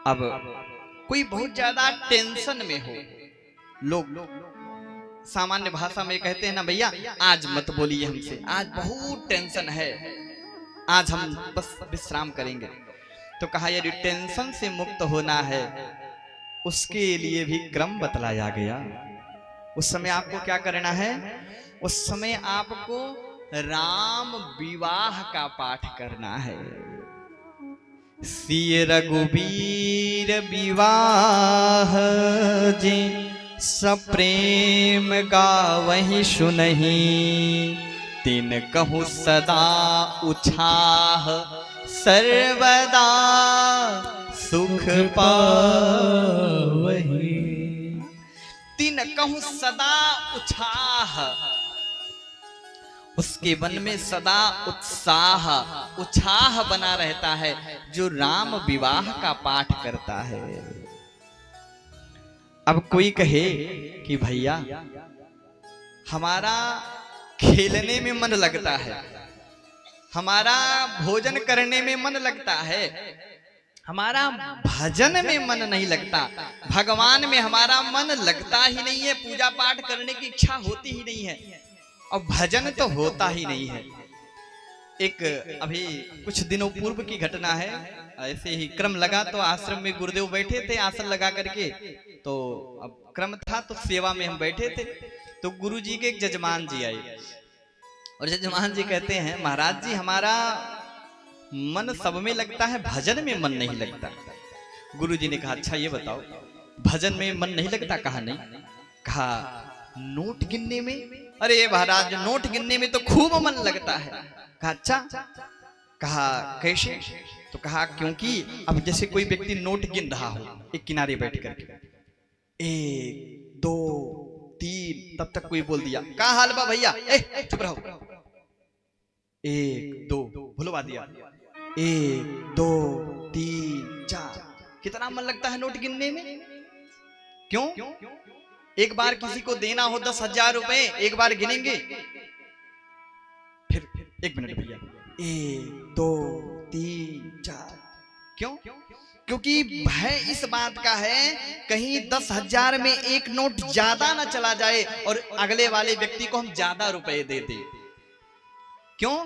अब कोई बहुत ज्यादा टेंशन में हो, लोग सामान्य भाषा में कहते हैं ना, भैया आज मत बोलिए हमसे, आज बहुत टेंशन है, आज हम बस विश्राम करेंगे। तो कहा यदि टेंशन से मुक्त होना है उसके लिए भी क्रम बतलाया गया। उस समय आपको क्या करना है? उस समय आपको राम विवाह का पाठ करना है। सिय रघुबीर विवाह जे सप्रेम गावहि सुनहि, तिन कहूँ सदा उछाह सर्वदा सुख पावहि। तिन कहूँ सदा उछाह, उसके मन में सदा उत्साह उछाह बना रहता है जो राम विवाह का पाठ करता है। अब कोई कहे कि भैया हमारा खेलने में मन लगता है, हमारा भोजन करने में मन लगता है, हमारा भजन में मन नहीं लगता, भगवान में हमारा मन लगता ही नहीं है, पूजा पाठ करने की इच्छा होती ही नहीं है और भजन तो होता ही नहीं है। एक अभी कुछ दिनों पूर्व की घटना है, ऐसे ही क्रम लगा तो आश्रम में गुरुदेव बैठे थे आसन लगा करके, तो अब क्रम था तो सेवा में हम बैठे थे, तो गुरु जी के एक जजमान जी आए और जजमान जी कहते हैं महाराज जी हमारा मन सब में लगता है, भजन में मन नहीं लगता। गुरु जी ने कहा अच्छा ये बताओ भजन में मन नहीं लगता? कहा नहीं। कहा नोट गिनने में? अरे महाराज नोट गिनने में तो खूब मन लगता है। कहा अच्छा, कहा कैसे? तो कहा क्योंकि अब जैसे कोई व्यक्ति नोट गिन रहा हो एक किनारे बैठ करके, 1 2 3, तब तक कोई बोल दिया का हाल बा भैया, चुप रहो, 1 2 भुलवा दिया, 1 2 3 4। कितना मन लगता है नोट गिनने में? क्यों? एक बार किसी को देना हो 10,000 रुपए, एक बार गिनेंगे, फिर 1 मिनट भैया, 1 2 3 4। क्यों? क्योंकि भय इस बात का है कहीं 10,000 में एक नोट ज्यादा ना चला जाए और अगले वाले व्यक्ति को हम ज्यादा रुपए दे दें। क्यों?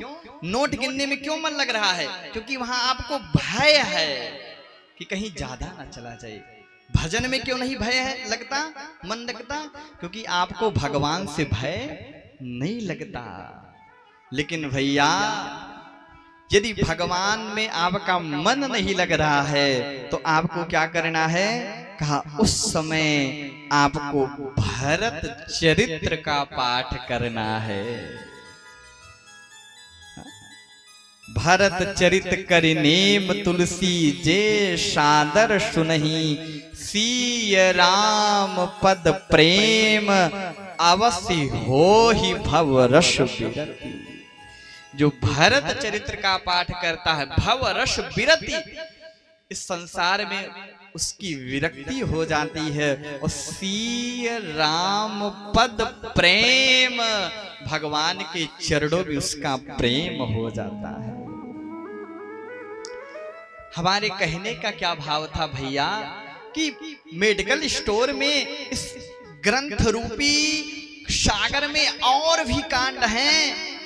नोट गिनने में क्यों मन लग रहा है? क्योंकि वहां आपको भय है कि कहीं ज्यादा ना चला जाए। भजन में क्यों नहीं भय है लगता, मन लगता? क्योंकि आपको भगवान से भय नहीं लगता। लेकिन भैया यदि भगवान में आपका मन नहीं लग रहा है तो आपको क्या करना है? कहा उस समय आपको भरत चरित्र का पाठ करना है। भरत चरित करि नेम तुलसी जे सादर सुनहि, सिय राम पद प्रेम अवश्य हो ही भव रस बिरति। जो भरत चरित्र का पाठ करता है भव रस बिरति, इस संसार में उसकी विरक्ति हो जाती है और सिय राम पद प्रेम, भगवान के चरणों में उसका प्रेम हो जाता है। हमारे कहने का क्या भाव था भैया कि मेडिकल स्टोर में इस ग्रंथ रूपी सागर में और भी कांड हैं,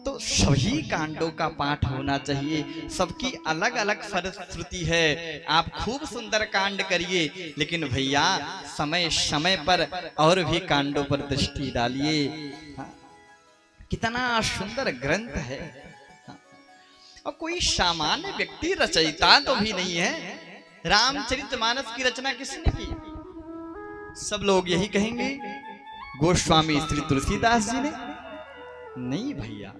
तो सभी कांडों का पाठ होना चाहिए। सबकी अलग अलग फलश्रुति है। आप खूब सुंदर कांड करिए, लेकिन भैया समय समय पर और भी कांडों पर दृष्टि डालिए। कितना सुंदर ग्रंथ है और कोई सामान्य व्यक्ति रचयिता तो भी नहीं है। रामचरितमानस की रचना किसने की? सब लोग यही कहेंगे गोस्वामी श्री तुलसीदास जी ने। नहीं भैया,